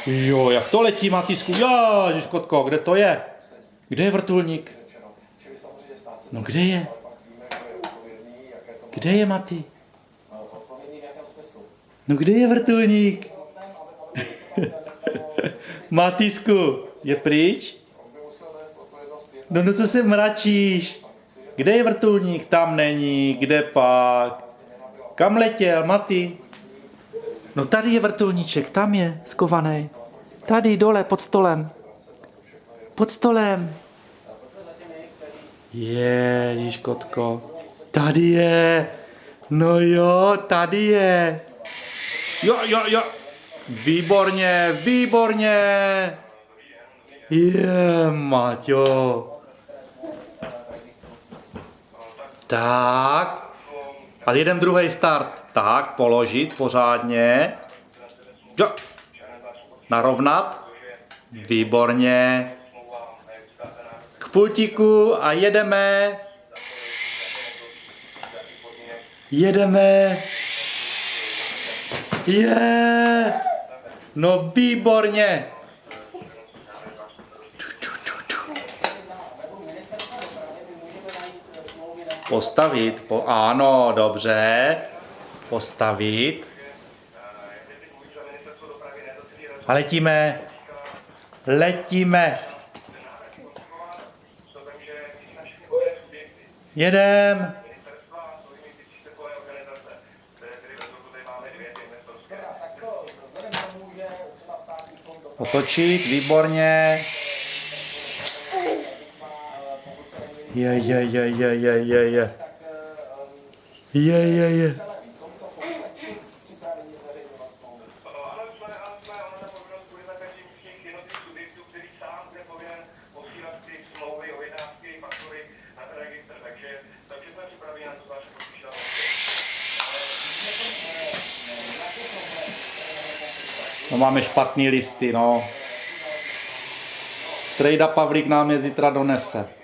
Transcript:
Jo, jak to letí, Matýsku? Ježiš, kotko, kde to je? Kde je vrtulník? No kde je? Kde je Maty? No kde je vrtulník? Matýsku, je pryč? No co se mračíš? Kde je vrtulník? Tam není, kde pak? Kam letěl, Maty? No tady je vrtulníček, tam je, skovaný. Tady, dole, pod stolem. Pod stolem. Ježíš, kotko. Tady je. No jo, tady je. Jo. Výborně, výborně. Maťo. Tak. A jeden druhý start. Tak, položit pořádně. Jo. Narovnat. Výborně. K pultíku a jedeme. Jedeme. No výborně. Postavit. Ano, dobře. Postavit. A letíme. Letíme. Jedem. Otočit, výborně. Je. No máme špatný listy, no. Strejda Pavlík nám je zítra donese.